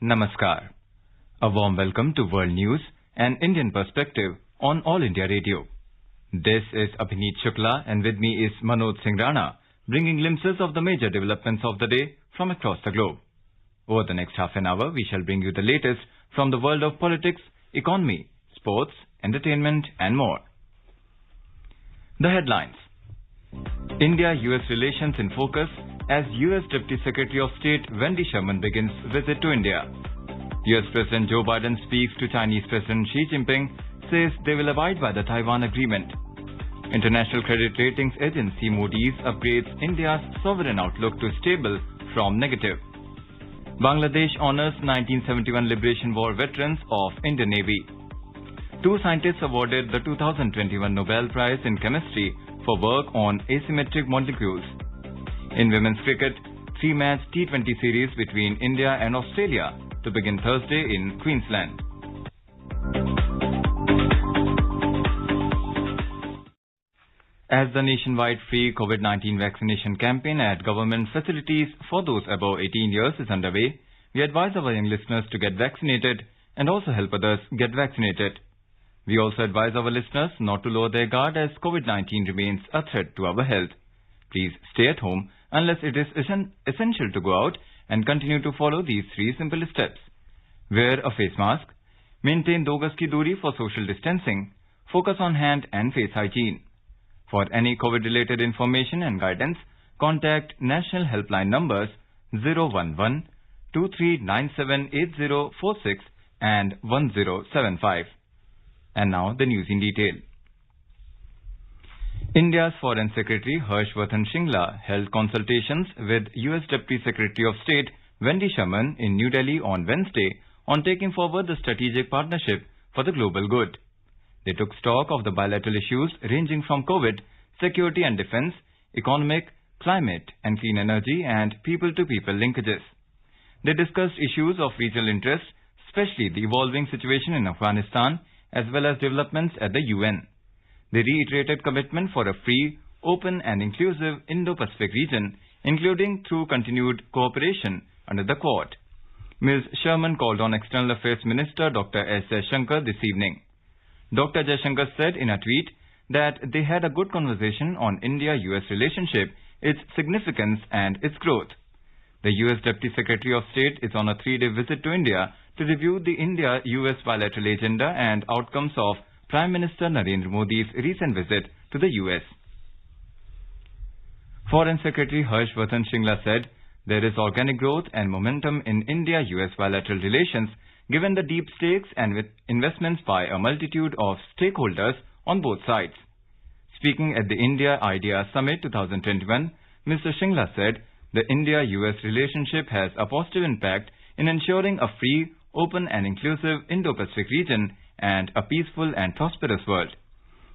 Namaskar. A warm welcome to World News, an Indian perspective on All India Radio. This is Abhineet Shukla and with me is Manoj Singh Rana, bringing glimpses of the major developments of the day from across the globe. Over the next half an hour, we shall bring you the latest from the world of politics, economy, sports, entertainment and more. The headlines. India-US relations in focus as US Deputy Secretary of State Wendy Sherman begins visit to India. US President Joe Biden speaks to Chinese President Xi Jinping, says they will abide by the Taiwan agreement. International credit ratings agency Moody's upgrades India's sovereign outlook to stable from negative. Bangladesh honors 1971 Liberation War veterans of Indian Navy. Two scientists awarded the 2021 Nobel Prize in Chemistry for work on asymmetric molecules. In women's cricket, 3-match T20 series between India and Australia to begin Thursday in Queensland. As the nationwide free COVID-19 vaccination campaign at government facilities for those above 18 years is underway, we advise our young listeners to get vaccinated and also help others get vaccinated. We also advise our listeners not to lower their guard as COVID-19 remains a threat to our health. Please stay at home unless it is essential to go out and continue to follow these 3 simple steps. Wear a face mask, maintain 2 gaz ki duri for social distancing, focus on hand and face hygiene. For any COVID-related information and guidance, contact national helpline numbers 011-2397-8046 and 1075. And now the news in detail. India's Foreign Secretary Harshvardhan Shringla held consultations with US Deputy Secretary of State Wendy Sherman in New Delhi on Wednesday on taking forward the strategic partnership for the global good. They took stock of the bilateral issues ranging from COVID, security and defense, economic, climate and clean energy and people-to-people linkages. They discussed issues of regional interest, especially the evolving situation in Afghanistan, as well as developments at the UN. They reiterated commitment for a free, open and inclusive Indo-Pacific region, including through continued cooperation under the Quad. Ms. Sherman called on External Affairs Minister Dr. S. Jaishankar this evening. Dr. Jaishankar said in a tweet that they had a good conversation on India-US relationship, its significance and its growth. The US Deputy Secretary of State is on a 3-day visit to India to review the India-US bilateral agenda and outcomes of Prime Minister Narendra Modi's recent visit to the US. Foreign Secretary Harshvardhan Shringla said there is organic growth and momentum in India-US bilateral relations given the deep stakes and with investments by a multitude of stakeholders on both sides. Speaking at the India Idea Summit 2021, Mr. Shringla said the India-US relationship has a positive impact in ensuring a free, open and inclusive Indo-Pacific region and a peaceful and prosperous world.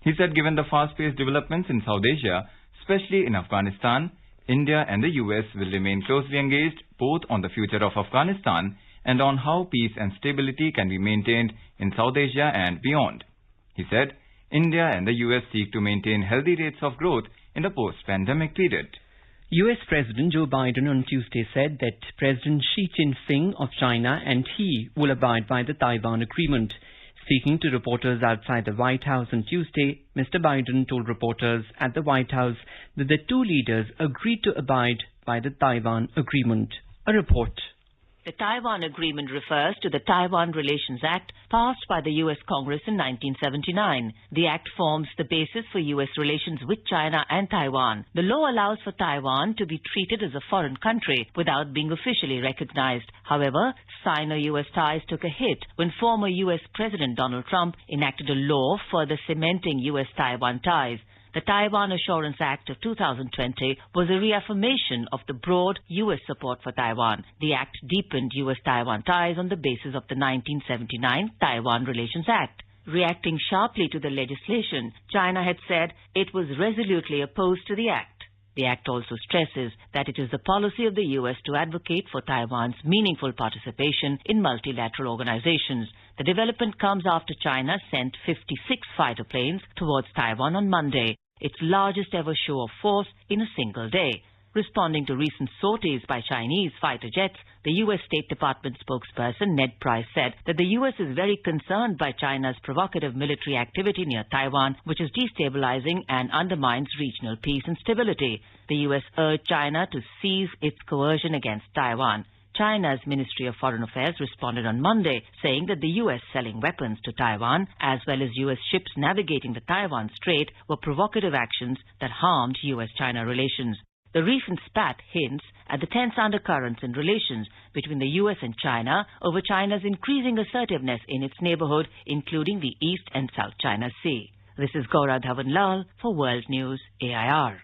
He said given the fast-paced developments in South Asia, especially in Afghanistan, India and the US will remain closely engaged both on the future of Afghanistan and on how peace and stability can be maintained in South Asia and beyond. He said India and the US seek to maintain healthy rates of growth in the post-pandemic period. US President Joe Biden on Tuesday said that President Xi Jinping of China and he will abide by the Taiwan agreement. Speaking to reporters outside the White House on Tuesday, Mr. Biden told reporters at the White House that the 2 leaders agreed to abide by the Taiwan agreement. A report. The Taiwan Agreement refers to the Taiwan Relations Act passed by the U.S. Congress in 1979. The act forms the basis for U.S. relations with China and Taiwan. The law allows for Taiwan to be treated as a foreign country without being officially recognized. However, Sino-U.S. ties took a hit when former U.S. President Donald Trump enacted a law further cementing U.S.-Taiwan ties. The Taiwan Assurance Act of 2020 was a reaffirmation of the broad U.S. support for Taiwan. The act deepened U.S.-Taiwan ties on the basis of the 1979 Taiwan Relations Act. Reacting sharply to the legislation, China had said it was resolutely opposed to the act. The act also stresses that it is the policy of the U.S. to advocate for Taiwan's meaningful participation in multilateral organizations. The development comes after China sent 56 fighter planes towards Taiwan on Monday, its largest ever show of force in a single day. Responding to recent sorties by Chinese fighter jets, the U.S. State Department spokesperson Ned Price said that the U.S. is very concerned by China's provocative military activity near Taiwan, which is destabilizing and undermines regional peace and stability. The U.S. urged China to cease its coercion against Taiwan. China's Ministry of Foreign Affairs responded on Monday, saying that the U.S. selling weapons to Taiwan, as well as U.S. ships navigating the Taiwan Strait, were provocative actions that harmed U.S.-China relations. The recent spat hints at the tense undercurrents in relations between the U.S. and China over China's increasing assertiveness in its neighborhood, including the East and South China Sea. This is Gaura Dhawanlal for World News, AIR.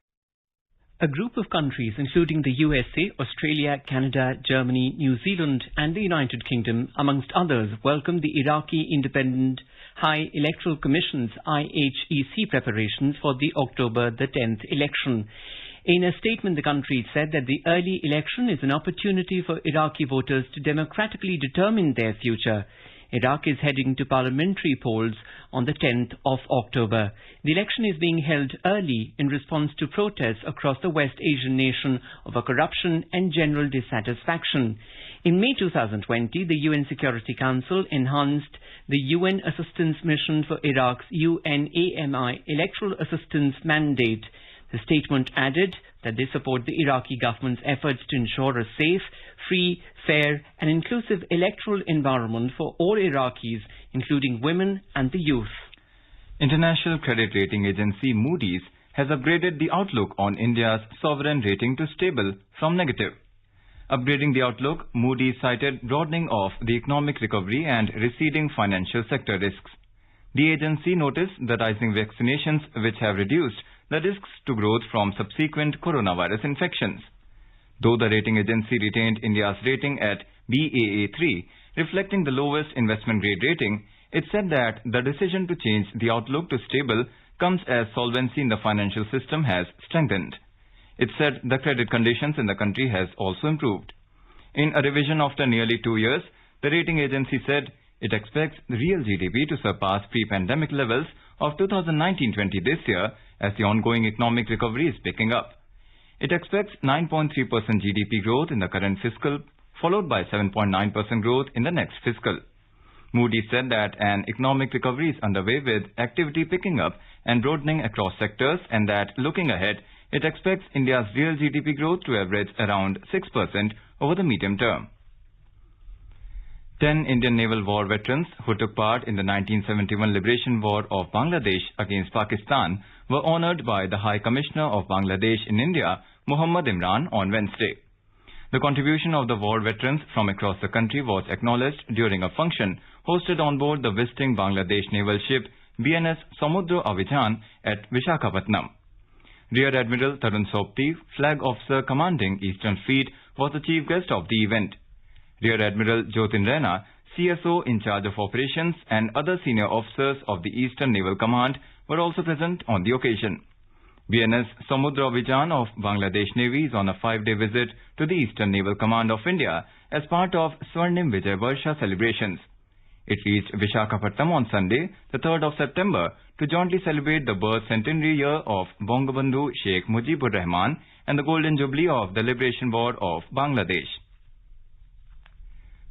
A group of countries, including the USA, Australia, Canada, Germany, New Zealand and the United Kingdom, amongst others, welcomed the Iraqi Independent High Electoral Commission's IHEC preparations for the October the 10th election. In a statement, the country said that the early election is an opportunity for Iraqi voters to democratically determine their future. Iraq is heading to parliamentary polls on the 10th of October. The election is being held early in response to protests across the West Asian nation over corruption and general dissatisfaction. In May 2020, the UN Security Council enhanced the UN Assistance Mission for Iraq's UNAMI electoral assistance mandate. The statement added that they support the Iraqi government's efforts to ensure a safe, free, fair and inclusive electoral environment for all Iraqis, including women and the youth. International credit rating agency Moody's has upgraded the outlook on India's sovereign rating to stable from negative. Upgrading the outlook, Moody cited broadening of the economic recovery and receding financial sector risks. The agency noticed the rising vaccinations which have reduced the risks to growth from subsequent coronavirus infections. Though the rating agency retained India's rating at Baa3, reflecting the lowest investment grade rating, it said that the decision to change the outlook to stable comes as solvency in the financial system has strengthened. It said the credit conditions in the country has also improved. In a revision after nearly 2 years, the rating agency said it expects the real GDP to surpass pre-pandemic levels of 2019-20 this year as the ongoing economic recovery is picking up. It expects 9.3% GDP growth in the current fiscal, followed by 7.9% growth in the next fiscal. Moody said that an economic recovery is underway with activity picking up and broadening across sectors, and that looking ahead, it expects India's real GDP growth to average around 6% over the medium term. 10 Indian naval war veterans who took part in the 1971 Liberation War of Bangladesh against Pakistan were honoured by the High Commissioner of Bangladesh in India, Muhammad Imran, on Wednesday. The contribution of the war veterans from across the country was acknowledged during a function hosted on board the visiting Bangladesh naval ship BNS Samudra Avijan at Visakhapatnam. Rear Admiral Tarun Sopti, Flag Officer commanding Eastern Fleet, was the chief guest of the event. Rear Admiral Jotin Raina, CSO in charge of operations, and other senior officers of the Eastern Naval Command were also present on the occasion. BNS Samudra Avijan of Bangladesh Navy is on a 5-day visit to the Eastern Naval Command of India as part of Swarnim Vijay Varsha celebrations. It reached Visakhapatnam on Sunday, the 3rd of September, to jointly celebrate the birth centenary year of Bangabandhu Sheikh Mujibur Rahman and the Golden Jubilee of the Liberation War of Bangladesh.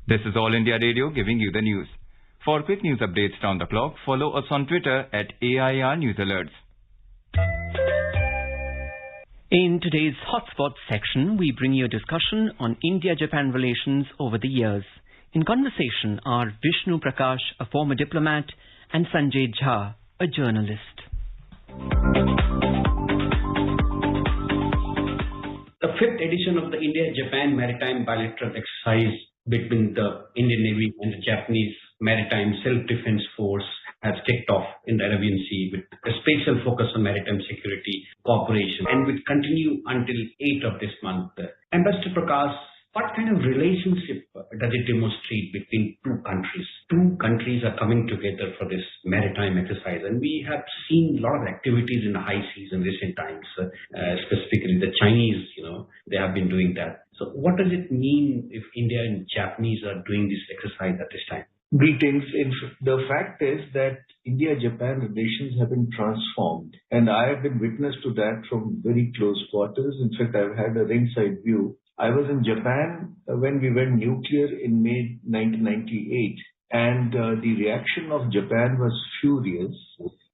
This is All India Radio giving you the news. For quick news updates round the clock, follow us on Twitter at AIR News Alerts. In today's Hotspot section, we bring you a discussion on India-Japan relations over the years. In conversation are Vishnu Prakash, a former diplomat, and Sanjay Jha, a journalist. The 5th edition of the India-Japan Maritime Bilateral exercise between the Indian Navy and the Japanese Maritime Self-Defense Force has kicked off in the Arabian Sea with a special focus on maritime security cooperation and will continue until 8th of this month. Ambassador Prakash, what kind of relationship does it demonstrate between two countries? Two countries are coming together for this maritime exercise, and we have seen a lot of activities in the high seas in recent times, specifically the Chinese, they have been doing that. So what does it mean if India and Japanese are doing this exercise at this time? Greetings. The fact is that India-Japan relations have been transformed, and I have been witness to that from very close quarters. In fact, I've had a ringside view. I was in Japan when we went nuclear in May 1998, and the reaction of Japan was furious.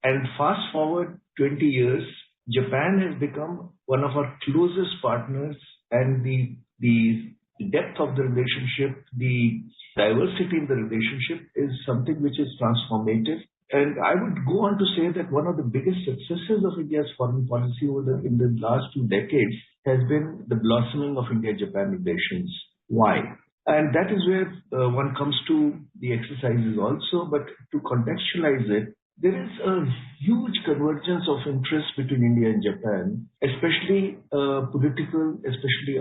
And fast forward 20 years, Japan has become one of our closest partners, and the depth of the relationship, the diversity in the relationship is something which is transformative. And I would go on to say that one of the biggest successes of India's foreign policy in the last 2 decades has been the blossoming of India-Japan relations. Why? And that is where one comes to the exercises also. But to contextualize it, there is a huge convergence of interest between India and Japan, especially political, especially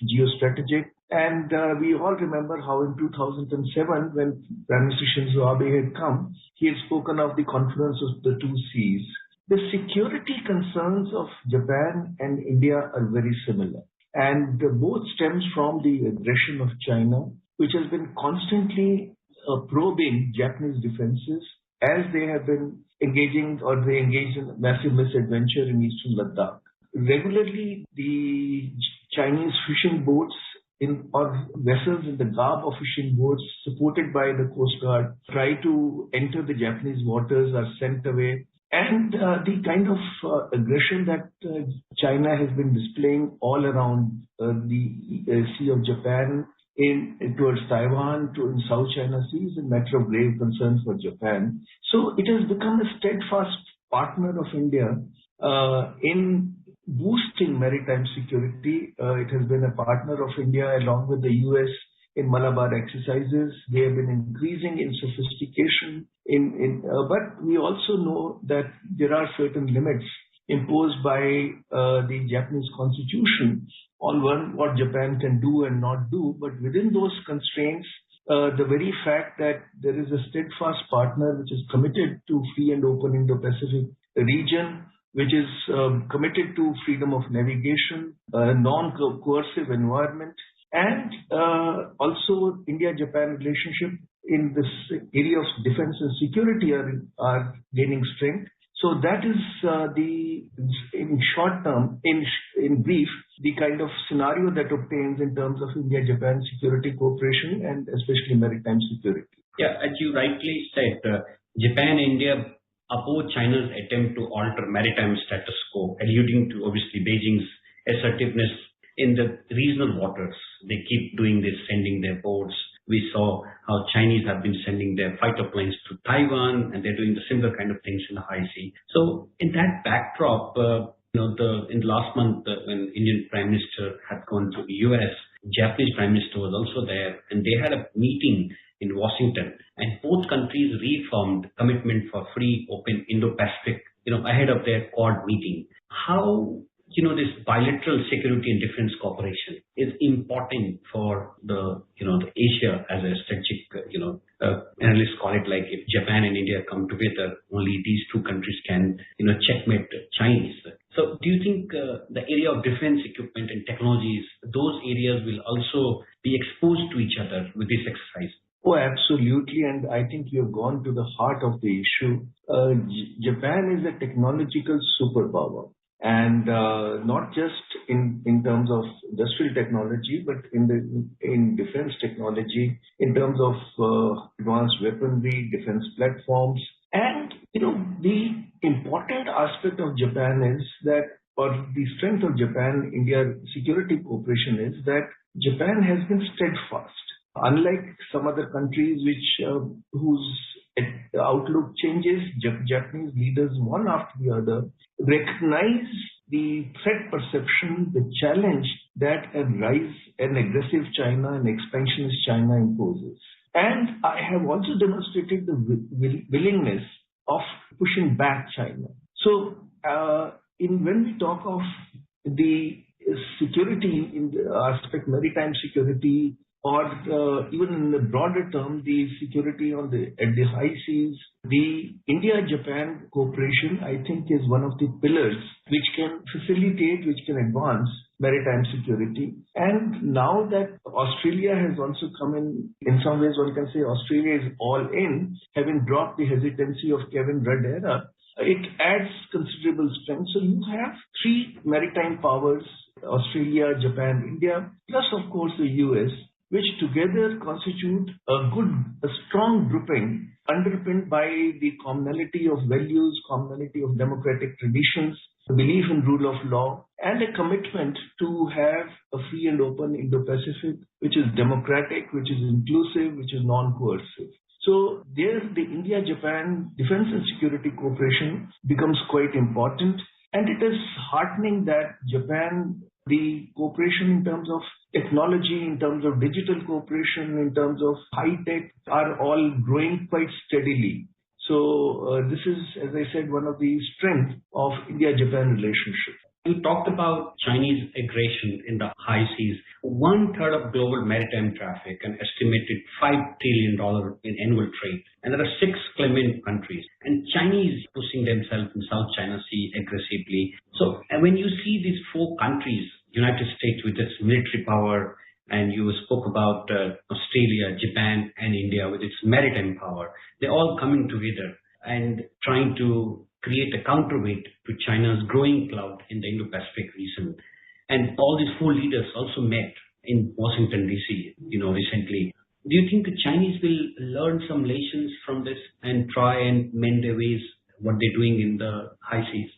geostrategic. And we all remember how in 2007, when Prime Minister Shinzo Abe had come, he had spoken of the confluence of the two seas. The security concerns of Japan and India are very similar. And both stems from the aggression of China, which has been constantly probing Japanese defenses as they have been engaging or they engaged in massive misadventure in eastern Ladakh. Regularly, the Chinese fishing boats or vessels in the garb of fishing boats supported by the Coast Guard try to enter the Japanese waters, are sent away. And the kind of aggression that China has been displaying all around the Sea of Japan towards Taiwan, in South China Sea is a matter of grave concern for Japan. So it has become a steadfast partner of India in boosting maritime security. It has been a partner of India along with the US in Malabar exercises. They have been increasing in sophistication. But we also know that there are certain limits imposed by the Japanese constitution on what Japan can do and not do. But within those constraints, the very fact that there is a steadfast partner which is committed to free and open Indo-Pacific region, which is committed to freedom of navigation, non-coercive environment, and also India-Japan relationship in this area of defense and security are gaining strength. So that is in short term, in brief, the kind of scenario that obtains in terms of India-Japan security cooperation and especially maritime security. Yeah, as you rightly said, Japan and India oppose China's attempt to alter maritime status quo, alluding to obviously Beijing's assertiveness in the regional waters. They keep doing this, sending their boats. We saw how Chinese have been sending their fighter planes to Taiwan, and they're doing the similar kind of things in the high sea. So in that backdrop, in the last month when Indian Prime Minister had gone to the US, Japanese Prime Minister was also there, and they had a meeting in Washington, and both countries reaffirmed commitment for free, open Indo-Pacific, ahead of their Quad meeting. How this bilateral security and defense cooperation is important for the Asia as a strategic, analysts call it like if Japan and India come together, only these two countries can, checkmate the Chinese. So do you think the area of defense equipment and technologies, those areas will also be exposed to each other with this exercise? Oh, absolutely. And I think you have gone to the heart of the issue. Japan is a technological superpower. And not just in terms of industrial technology, but in defense technology, in terms of advanced weaponry, defense platforms. And, the important aspect of Japan is that, or the strength of Japan-India security cooperation is that Japan has been steadfast. Unlike some other countries whose outlook changes, Japanese leaders, one after the other, recognize the threat perception, the challenge that an aggressive China and expansionist China imposes. And I have also demonstrated the willingness of pushing back China. So when we talk of the security in the aspect, maritime security, or even in the broader term, the security at the high seas, the India-Japan cooperation, I think, is one of the pillars which can facilitate, which can advance maritime security. And now that Australia has also come in some ways one can say Australia is all in, having dropped the hesitancy of Kevin Rudd era, it adds considerable strength. So you have three maritime powers, Australia, Japan, India, plus of course the US, which together constitute a strong grouping underpinned by the commonality of values, commonality of democratic traditions, belief in rule of law, and a commitment to have a free and open Indo-Pacific, which is democratic, which is inclusive, which is non-coercive. So there, the India-Japan defense and security cooperation becomes quite important, and it is heartening that Japan, the cooperation in terms of technology, in terms of digital cooperation, in terms of high tech, are all growing quite steadily. So this is, as I said, one of the strengths of India-Japan relationship. You talked about Chinese aggression in the high seas. 1/3 of global maritime traffic, an estimated $5 trillion in annual trade. And there are 6 claimant countries. And Chinese pushing themselves in South China Sea aggressively. So when you see these 4 countries, United States with its military power, and you spoke about Australia, Japan, and India with its maritime power, they're all coming together and trying to create a counterweight to China's growing clout in the Indo-Pacific region. And all these 4 leaders also met in Washington, D.C., recently. Do you think the Chinese will learn some lessons from this and try and mend their ways, what they're doing in the high seas?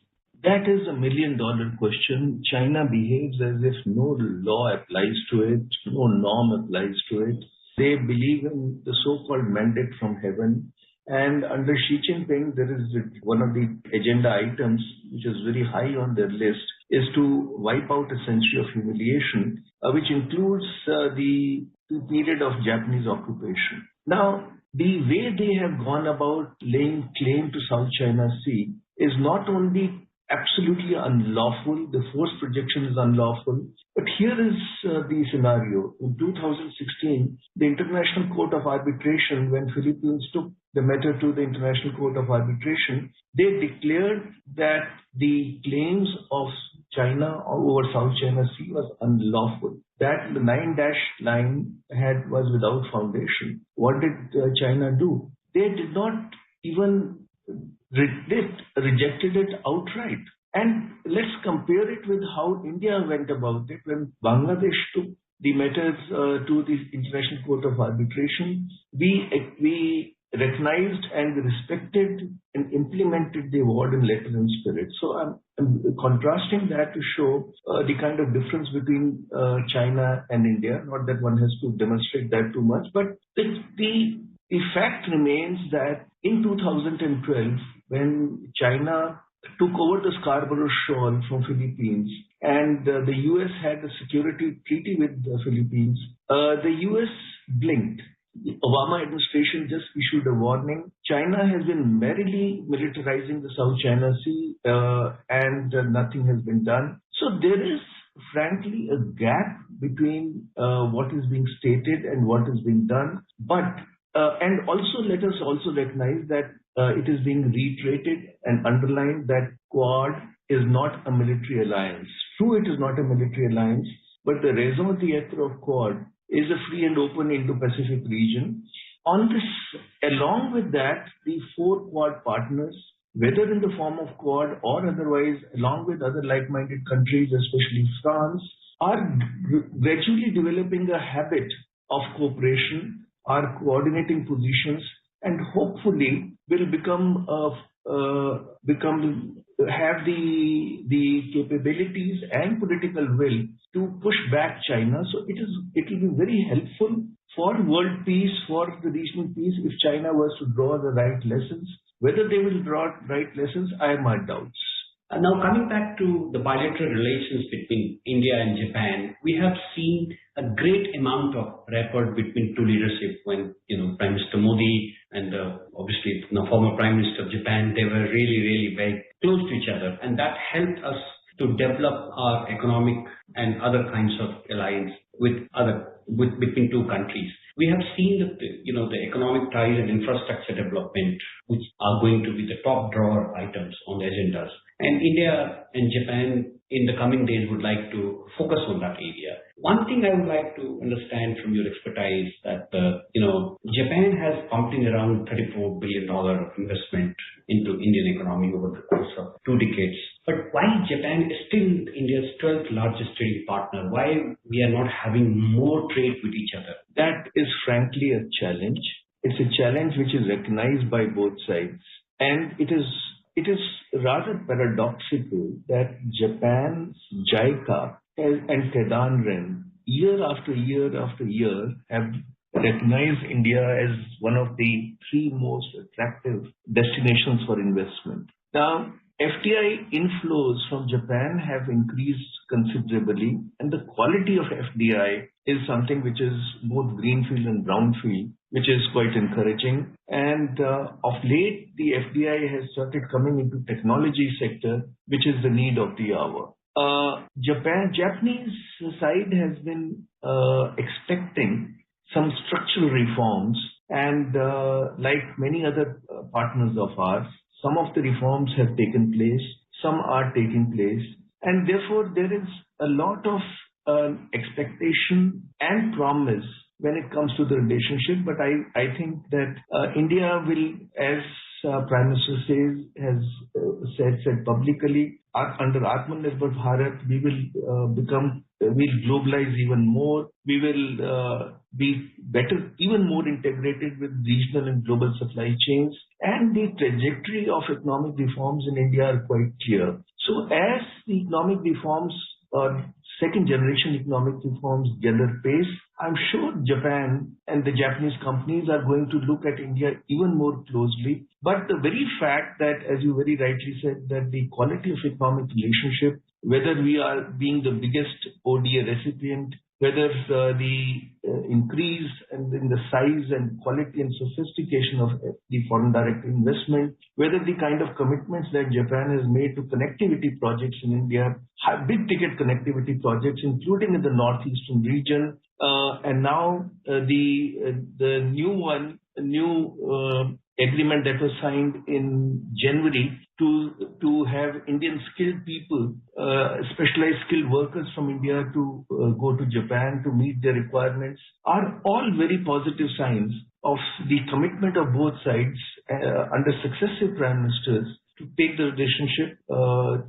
That is a $1 million question. China behaves as if no law applies to it, no norm applies to it. They believe in the so-called mandate from heaven. And under Xi Jinping, there is one of the agenda items, which is very high on their list, is to wipe out a century of humiliation, which includes the period of Japanese occupation. Now, the way they have gone about laying claim to South China Sea is not only absolutely unlawful, the force projection is unlawful, but here is the scenario. In 2016, the International Court of Arbitration, when Philippines took the matter to the International Court of Arbitration, they declared that the claims of China over South China Sea was unlawful. That the 9-dash line was without foundation. What did China do? They did not even rejected it outright. And let's compare it with how India went about it when Bangladesh took the matters to the International Court of Arbitration. We recognized and respected and implemented the award in letter and spirit. So I'm contrasting that to show the kind of difference between China and India. Not that one has to demonstrate that too much, but the fact remains that in 2012, when China took over the Scarborough Shoal from Philippines and the US had a security treaty with the Philippines, the US blinked. The Obama administration just issued a warning. China has been merrily militarizing the South China Sea and nothing has been done. So there is frankly a gap between what is being stated and what is being done. But and also let us also recognize that it is being reiterated and underlined that Quad is not a military alliance. True, it is not a military alliance, but the raison d'etre of Quad is a free and open Indo-Pacific region. On this, along with that, the 4 Quad partners, whether in the form of Quad or otherwise, along with other like-minded countries, especially France, are gradually developing a habit of cooperation, are coordinating positions, and hopefully will have the capabilities and political will to push back China. So it will be very helpful for world peace, for the regional peace, if China was to draw the right lessons. Whether they will draw right lessons, I have my doubts. Now coming back to the bilateral relations between India and Japan, we have seen a great amount of rapport between two leadership when, Prime Minister Moody and obviously former Prime Minister of Japan, they were really very close to each other. And that helped us to develop our economic and other kinds of alliance between two countries. We have seen that the economic ties and infrastructure development, which are going to be the top drawer items on the agendas. And India and Japan in the coming days would like to focus on that area. One thing I would like to understand from your expertise that, Japan has pumped in around $34 billion of investment into Indian economy over the course of 2 decades. But why Japan is still India's 12th largest trading partner? Why we are not having more trade with each other? That is frankly a challenge. It's a challenge which is recognized by both sides. And it is rather paradoxical that Japan's JICA and Kedanren year after year after year have recognized India as one of the 3 most attractive destinations for investment. Now, FDI inflows from Japan have increased considerably, and the quality of FDI is something which is both greenfield and brownfield, which is quite encouraging. And of late, the FDI has started coming into technology sector, which is the need of the hour. Japanese side has been expecting some structural reforms, and like many other partners of ours, some of the reforms have taken place, some are taking place, and therefore there is a lot of expectation and promise when it comes to the relationship. But I think that India will, as Prime Minister has said publicly, under Atmanirbhar Bharat, we will globalize even more. We will be better, even more integrated with regional and global supply chains. And the trajectory of economic reforms in India are quite clear. So as the economic reforms or second generation economic reforms gather pace, I'm sure Japan and the Japanese companies are going to look at India even more closely. But the very fact that, as you very rightly said, that the quality of economic relationship, whether we are being the biggest ODA recipient, whether the increase in the size and quality and sophistication of the foreign direct investment, whether the kind of commitments that Japan has made to connectivity projects in India, big ticket connectivity projects, including in the northeastern region, and now the new agreement that was signed in January to have Indian skilled people, specialized skilled workers from India to go to Japan to meet their requirements, are all very positive signs of the commitment of both sides under successive prime ministers to take the relationship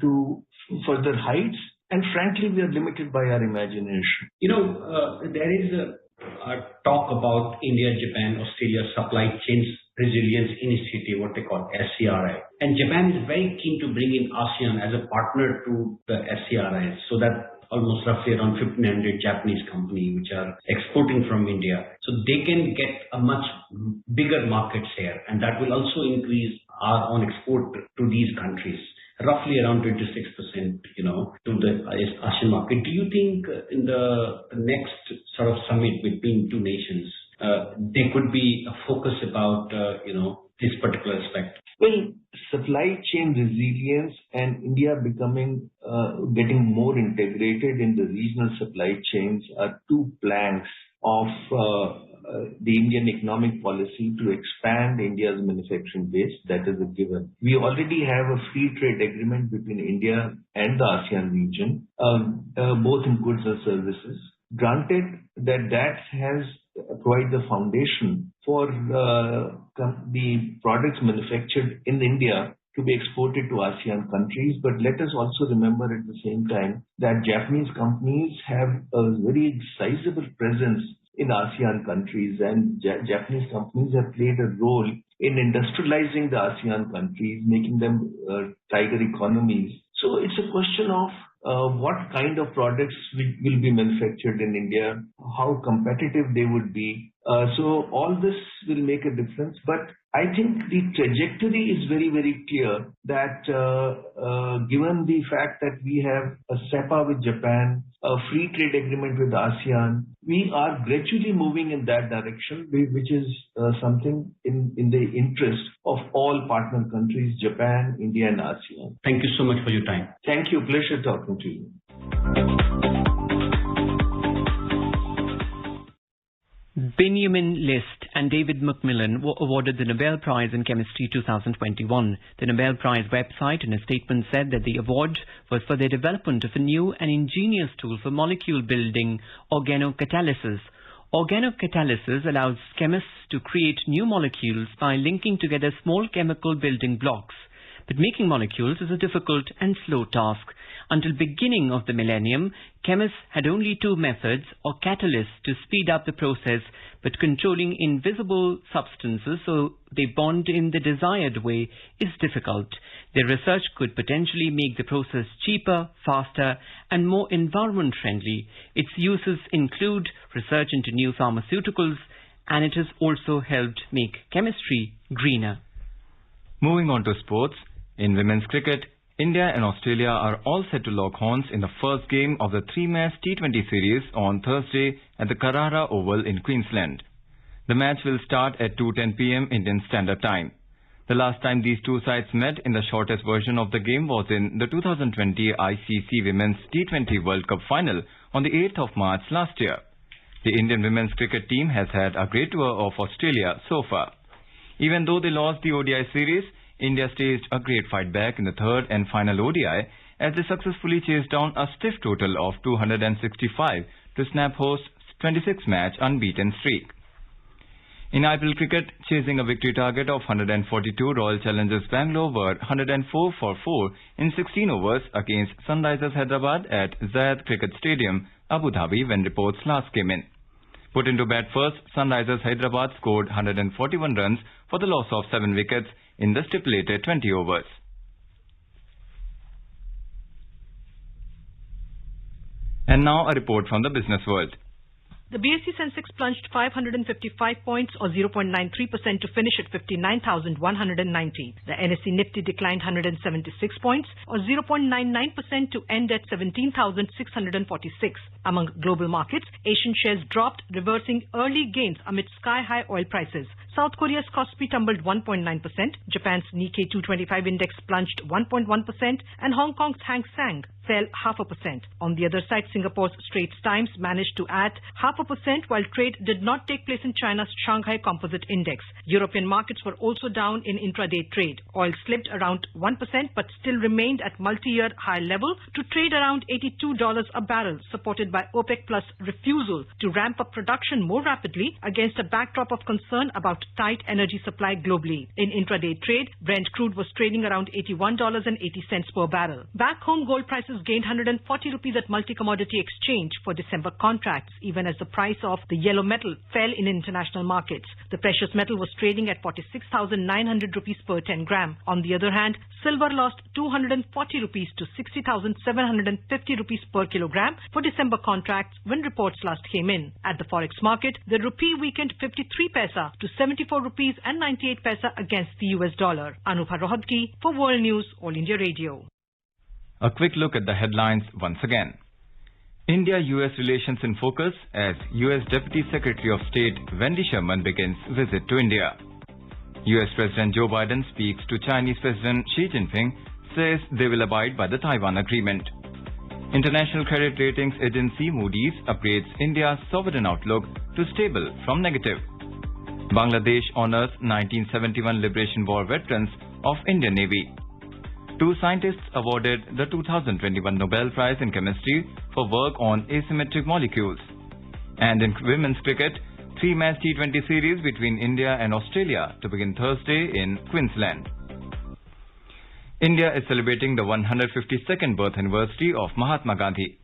to further heights. And frankly, we are limited by our imagination. There is a talk about India, Japan, Australia supply chains resilience initiative, what they call SCRI. And Japan is very keen to bring in ASEAN as a partner to the SCRI, so that almost roughly around 1,500 Japanese companies which are exporting from India. So they can get a much bigger market share, and that will also increase our own export to these countries, roughly around 26%, to the ASEAN market. Do you think in the next sort of summit between two nations, there could be a focus about, this particular aspect? Well, supply chain resilience and India getting more integrated in the regional supply chains are two planks of the Indian economic policy to expand India's manufacturing base. That is a given. We already have a free trade agreement between India and the ASEAN region, both in goods and services. Granted that has provided the foundation for the products manufactured in India to be exported to ASEAN countries. But let us also remember at the same time that Japanese companies have a very sizable presence in ASEAN countries, and Japanese companies have played a role in industrializing the ASEAN countries, making them tiger economies. So it's a question of what kind of products will be manufactured in India, how competitive they would be. So all this will make a difference. But I think the trajectory is very, very clear that given the fact that we have a SEPA with Japan, a free trade agreement with ASEAN, we are gradually moving in that direction, which is something in the interest of all partner countries, Japan, India, and ASEAN. Thank you so much for your time. Thank you. Pleasure talking to you. Benjamin List and David Macmillan were awarded the Nobel Prize in Chemistry 2021. The Nobel Prize website in a statement said that the award was for their development of a new and ingenious tool for molecule building, organocatalysis. Organocatalysis allows chemists to create new molecules by linking together small chemical building blocks. But making molecules is a difficult and slow task. Until beginning of the millennium, chemists had only two methods or catalysts to speed up the process, but controlling invisible substances so they bond in the desired way is difficult. Their research could potentially make the process cheaper, faster, and more environment friendly. Its uses include research into new pharmaceuticals, and it has also helped make chemistry greener. Moving on to sports, in women's cricket, India and Australia are all set to lock horns in the first game of the three-match T20 series on Thursday at the Carrara Oval in Queensland. The match will start at 2:10 p.m. Indian Standard Time. The last time these two sides met in the shortest version of the game was in the 2020 ICC Women's T20 World Cup final on the 8th of March last year. The Indian women's cricket team has had a great tour of Australia so far. Even though they lost the ODI series, India staged a great fight back in the third and final ODI as they successfully chased down a stiff total of 265 to snap host's 26-match unbeaten streak. In IPL cricket, chasing a victory target of 142, Royal Challengers Bangalore were 104 for 4 in 16 overs against Sunrisers Hyderabad at Zayed Cricket Stadium, Abu Dhabi when reports last came in. Put into bat first, Sunrisers Hyderabad scored 141 runs for the loss of 7 wickets in the stipulated 20 overs. And now a report from the business world. The BSE Sensex plunged 555 points or 0.93% to finish at 59,190. The NSE Nifty declined 176 points or 0.99% to end at 17,646. Among global markets, Asian shares dropped, reversing early gains amid sky-high oil prices. South Korea's Kospi tumbled 1.9%, Japan's Nikkei 225 index plunged 1.1%, and Hong Kong's Hang Seng fell 0.5%. On the other side, Singapore's Straits Times managed to add 0.5%, while trade did not take place in China's Shanghai Composite Index. European markets were also down in intraday trade. Oil slipped around 1% but still remained at multi-year high level to trade around $82 a barrel, supported by OPEC Plus' refusal to ramp up production more rapidly against a backdrop of concern about tight energy supply globally. In intraday trade, Brent crude was trading around $81.80 per barrel. Back home, gold prices gained 140 rupees at multi-commodity exchange for December contracts, even as the price of the yellow metal fell in international markets. The precious metal was trading at 46,900 rupees per 10 gram. On the other hand, silver lost 240 rupees to 60,750 rupees per kilogram for December contracts when reports last came in. At the forex market, the rupee weakened 53 paisa to 74 rupees and 98 paisa against the US dollar. Anupha Rohatgi for World News, All India Radio. A quick look at the headlines once again. India-US relations in focus as US Deputy Secretary of State Wendy Sherman begins visit to India. US President Joe Biden speaks to Chinese President Xi Jinping, says they will abide by the Taiwan Agreement. International credit ratings agency Moody's upgrades India's sovereign outlook to stable from negative. Bangladesh honors 1971 Liberation War veterans of Indian Navy. 2 scientists awarded the 2021 Nobel Prize in Chemistry for work on asymmetric molecules. And in women's cricket, 3-match T20 series between India and Australia to begin Thursday in Queensland. India is celebrating the 152nd birth anniversary of Mahatma Gandhi.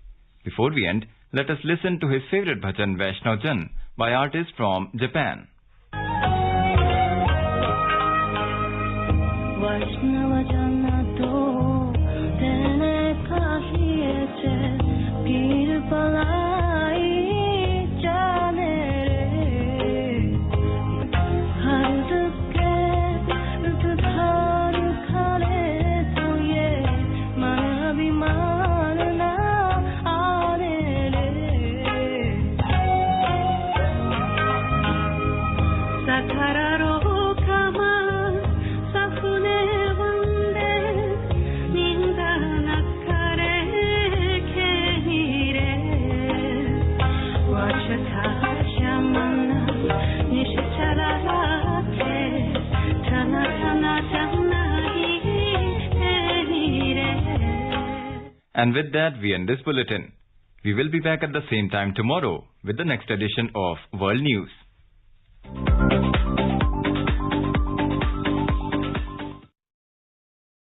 Before we end, let us listen to his favorite bhajan Vaishnav Jan by artists from Japan. Sakararo kaman safune wande And with that, we end this bulletin. We will be back at the same time tomorrow with the next edition of World News.